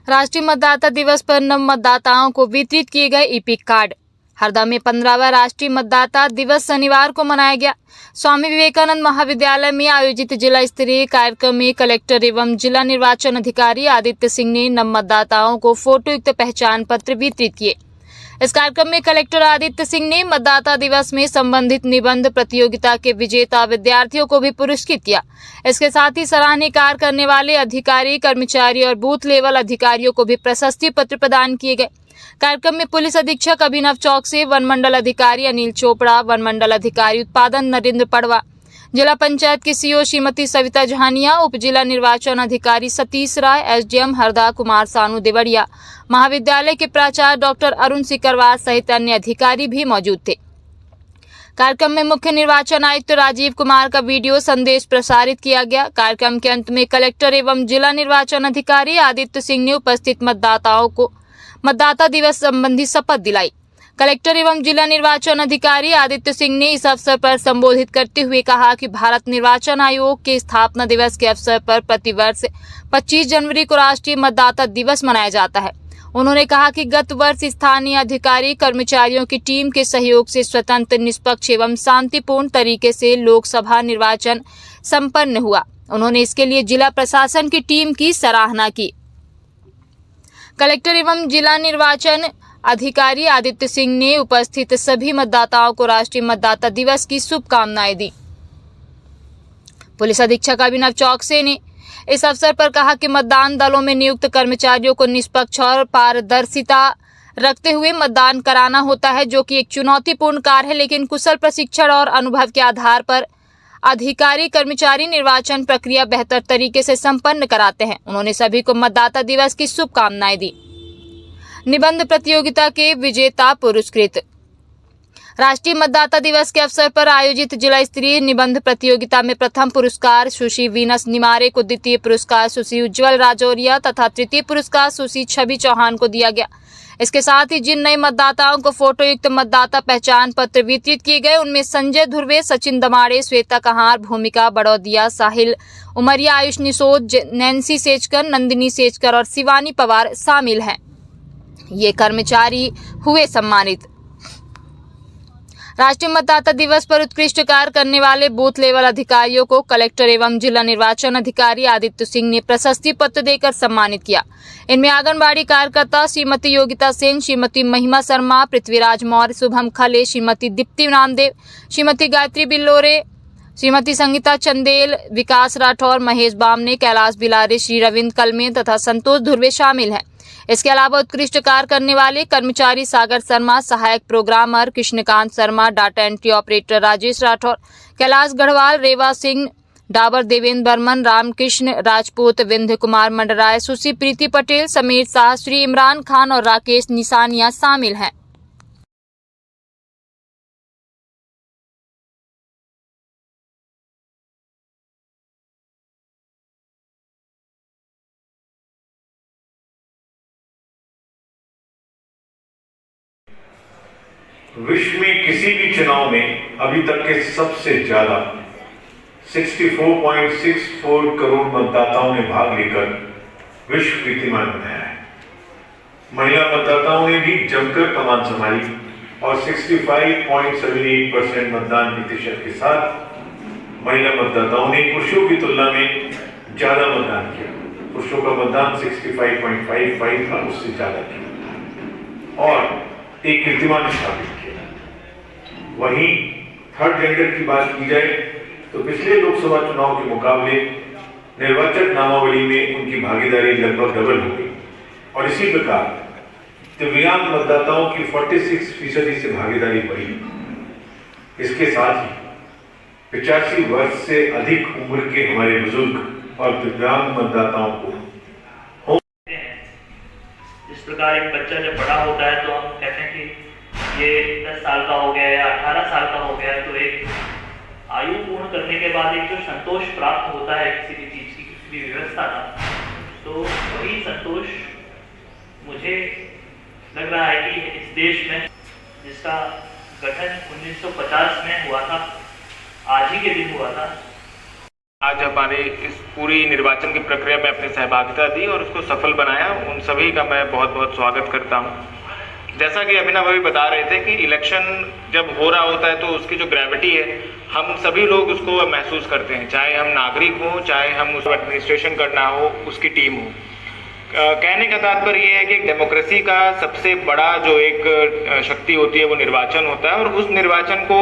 राष्ट्रीय मतदाता दिवस पर नव मतदाताओं को वितरित किए गए ईपिक कार्ड। हरदा में 15वां राष्ट्रीय मतदाता दिवस शनिवार को मनाया गया। स्वामी विवेकानंद महाविद्यालय में आयोजित जिला स्तरीय कार्यक्रम में कलेक्टर एवं जिला निर्वाचन अधिकारी आदित्य सिंह ने नव मतदाताओं को फोटोयुक्त पहचान पत्र वितरित किए। इस कार्यक्रम में कलेक्टर आदित्य सिंह ने मतदाता दिवस में संबंधित निबंध प्रतियोगिता के विजेता विद्यार्थियों को भी पुरस्कृत किया। इसके साथ ही सराहनीय कार्य करने वाले अधिकारी, कर्मचारी और बूथ लेवल अधिकारियों को भी प्रशस्ति पत्र प्रदान किए गए। कार्यक्रम में पुलिस अधीक्षक अभिनव चौकसे, वन मंडल अधिकारी अनिल चोपड़ा, वन मंडल अधिकारी उत्पादन नरेंद्र पड़वा, जिला पंचायत की सीओ श्रीमती सविता जहानिया, उप जिला निर्वाचन अधिकारी सतीश राय, एसडीएम हरदा कुमार सानू देवड़िया, महाविद्यालय के प्राचार्य डॉक्टर अरुण सिकरवार सहित अन्य अधिकारी भी मौजूद थे। कार्यक्रम में मुख्य निर्वाचन आयुक्त राजीव कुमार का वीडियो संदेश प्रसारित किया गया। कार्यक्रम के अंत में कलेक्टर एवं जिला निर्वाचन अधिकारी आदित्य सिंह ने उपस्थित मतदाताओं को मतदाता दिवस संबंधी शपथ दिलाई। कलेक्टर एवं जिला निर्वाचन अधिकारी आदित्य सिंह ने इस अवसर पर संबोधित करते हुए कहा कि भारत निर्वाचन आयोग के स्थापना दिवस के अवसर पर प्रतिवर्ष 25 जनवरी को राष्ट्रीय मतदाता दिवस मनाया जाता है। उन्होंने कहा कि गत वर्ष स्थानीय अधिकारी कर्मचारियों की टीम के सहयोग से स्वतंत्र, निष्पक्ष एवं शांतिपूर्ण तरीके से लोकसभा निर्वाचन संपन्न हुआ। उन्होंने इसके लिए जिला प्रशासन की टीम की सराहना की। कलेक्टर एवं जिला निर्वाचन अधिकारी आदित्य सिंह ने उपस्थित सभी मतदाताओं को राष्ट्रीय मतदाता दिवस की शुभकामनाएं दी। पुलिस अधीक्षक अभिनव चौकसे ने इस अवसर पर कहा कि मतदान दलों में नियुक्त कर्मचारियों को निष्पक्ष और पारदर्शिता रखते हुए मतदान कराना होता है, जो कि एक चुनौतीपूर्ण कार्य है, लेकिन कुशल प्रशिक्षण और अनुभव के आधार पर अधिकारी कर्मचारी निर्वाचन प्रक्रिया बेहतर तरीके से संपन्न कराते हैं। उन्होंने सभी को मतदाता दिवस की शुभकामनाएं दी। निबंध प्रतियोगिता के विजेता पुरस्कृत। राष्ट्रीय मतदाता दिवस के अवसर पर आयोजित जिला स्तरीय निबंध प्रतियोगिता में प्रथम पुरस्कार सुश्री वीनस निमारे को, द्वितीय पुरस्कार सुश्री उज्जवल राजौरिया तथा तृतीय पुरस्कार सुश्री छवि चौहान को दिया गया। इसके साथ ही जिन नए मतदाताओं को फोटोयुक्त मतदाता पहचान पत्र वितरित किए गए, उनमें संजय धुर्वे, सचिन दमाड़े, श्वेता कहार, भूमिका बड़ौदिया, साहिल उमरिया, आयुष निशोद, नैन्सी सेचकर, नंदिनी सेचकर और शिवानी पवार शामिल हैं। ये कर्मचारी हुए सम्मानित। राष्ट्रीय मतदाता दिवस पर उत्कृष्ट कार्य करने वाले बूथ लेवल अधिकारियों को कलेक्टर एवं जिला निर्वाचन अधिकारी आदित्य सिंह ने प्रशस्ति पत्र देकर सम्मानित किया। इनमें आंगनबाड़ी कार्यकर्ता श्रीमती योगिता सेन, श्रीमती महिमा शर्मा, पृथ्वीराज मौर्य, शुभम खले, श्रीमती दीप्ति नामदेव, श्रीमती गायत्री बिल्लोरे, श्रीमती संगीता चंदेल, विकास राठौर, महेश बामने, कैलाश बिलारे, श्री रविंद्र कलमे तथा संतोष धुर्वे शामिल हैं। इसके अलावा उत्कृष्ट कार्य करने वाले कर्मचारी सागर शर्मा, सहायक programmer Krishnakant Sharma, data entry operator Rajesh Rathore, Kailash Garhwal, Rewa Singh, Dabar Devendra Barman, Ramkrishna Rajput, Vindhya Kumar Mandrai, Sushri प्रीति पटेल, समीर शाह, श्री इमरान खान और राकेश निशानिया शामिल हैं। विश्व में किसी भी चुनाव में अभी तक के सबसे ज्यादा 64.64 करोड़ मतदाताओं ने भाग लेकर विश्व कीर्तिमान बनाया है। महिला मतदाताओं ने भी जमकर कमान संभाली और 65.78% मतदान प्रतिशत के साथ महिला मतदाताओं ने पुरुषों की तुलना में ज्यादा मतदान किया। पुरुषों का मतदान 65.55 था, उससे ज्यादा किया और एक कीर्तिमान स्थापित किया। वहीं थर्ड जेंडर की बात की जाए तो पिछले लोकसभा चुनाव के मुकाबले निर्वाचक नामावली में उनकी भागीदारी लगभग डबल हो गई और इसी प्रकार दिव्यांग मतदाताओं की 46% से भागीदारी बढ़ी। इसके साथ ही 85 वर्ष से अधिक उम्र के हमारे बुजुर्ग और दिव्यांग मतदाताओं को इस प्रकार एक बच्चा जब बड़ा होता है तो हम कहते हैं कि ये 10 साल का हो गया या 18 साल का हो गया, तो एक आयु पूर्ण करने के बाद एक जो संतोष प्राप्त होता है किसी भी चीज की, किसी भी व्यवस्था का, तो वही संतोष मुझे लग रहा है कि इस देश में जिसका गठन 1950 में हुआ था, आज ही के दिन हुआ था, आज हमारे इस पूरी निर्वाचन की प्रक्रिया में अपनी सहभागिता दी और उसको सफल बनाया। उन सभी का मैं बहुत बहुत स्वागत करता हूं। जैसा कि अभिनव अभी बता रहे थे कि इलेक्शन जब हो रहा होता है तो उसकी जो ग्रेविटी है हम सभी लोग उसको महसूस करते हैं, चाहे हम नागरिक हों, चाहे हम उसको एडमिनिस्ट्रेशन करना हो, उसकी टीम हो। कहने का तात्पर्य ये है कि डेमोक्रेसी का सबसे बड़ा जो एक शक्ति होती है वो निर्वाचन होता है, और उस निर्वाचन को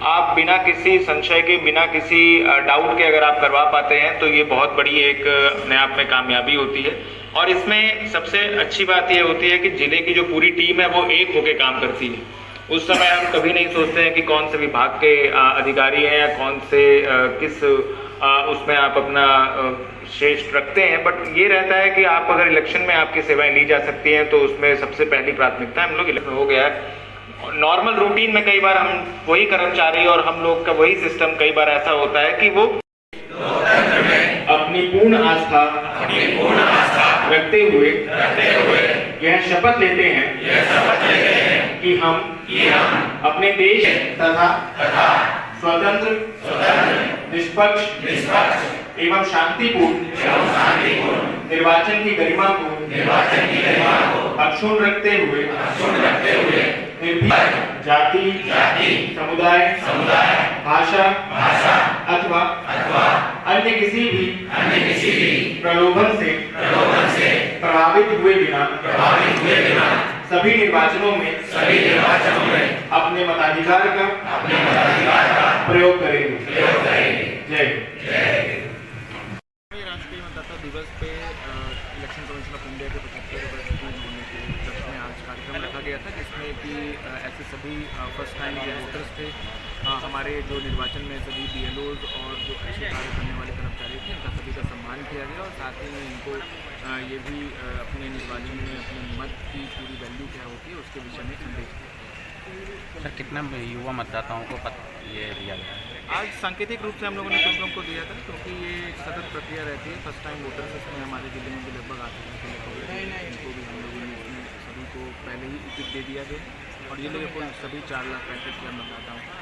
आप बिना किसी संशय के, बिना किसी डाउट के अगर आप करवा पाते हैं तो ये बहुत बड़ी एक अपने आप में कामयाबी होती है। और इसमें सबसे अच्छी बात ये होती है कि जिले की जो पूरी टीम है वो एक होकर काम करती है। उस समय हम कभी नहीं सोचते हैं कि कौन से विभाग के अधिकारी हैं या कौन से किस उसमें आप अपना श्रेष्ठ रखते हैं, बट ये रहता है कि आप अगर इलेक्शन में आपकी सेवाएं ली जा सकती हैं तो उसमें सबसे पहली प्राथमिकता हम लोग इलेक्शन हो गया है। नॉर्मल रूटीन में कई बार हम वही कर्मचारी और हम लोग का वही सिस्टम कई बार ऐसा होता है कि वो अपनी पूर्ण आस्था रखते हुए यह शपथ लेते हैं कि हम अपने देश तथा स्वतंत्र, निष्पक्ष एवं शांतिपूर्ण निर्वाचन की गरिमा को अक्षुण्ण रखते हुए निर्भीक जाति, समुदाय, भाषा अथवा अन्य किसी भी प्रलोभन से प्रभावित हुए बिना सभी निर्वाचनों में अपने मताधिकार का प्रयोग करेंगे। जय हिंद। राष्ट्रीय मतदाता दिवस पे इलेक्शन कमीशन ऑफ इंडिया के 75वें वर्ष पूर्ण होने के उपलक्ष्य में आज कार्यक्रम रखा गया था, जिसमें कि ऐसे सभी फर्स्ट टाइम जो वोटर्स थे, हमारे जो निर्वाचन में सभी BLOs और जो अच्छे कार्य करने वाले कर्मचारी थे, उनका सभी का सम्मान किया गया और साथ ही में इनको ये भी अपने निर्वाचन में अपने मत की पूरी वैल्यू क्या होती है उसके विषय में संदेश दिया। सर, कितना युवा मतदाताओं को ये दिया गया है? आज सांकेतिक रूप से हम लोगों ने कुछ लोगों को दिया था, क्योंकि ये एक सतत प्रक्रिया रहती है। फर्स्ट टाइम वोटर्स इसमें हमारे जिले में भी लगभग 8 हज़ार के लगभग, इनको भी हम लोगों ने इसमें सभी को पहले ही टिकट दे दिया गया और ये लोग सभी 4,65,000 मतदाताओं का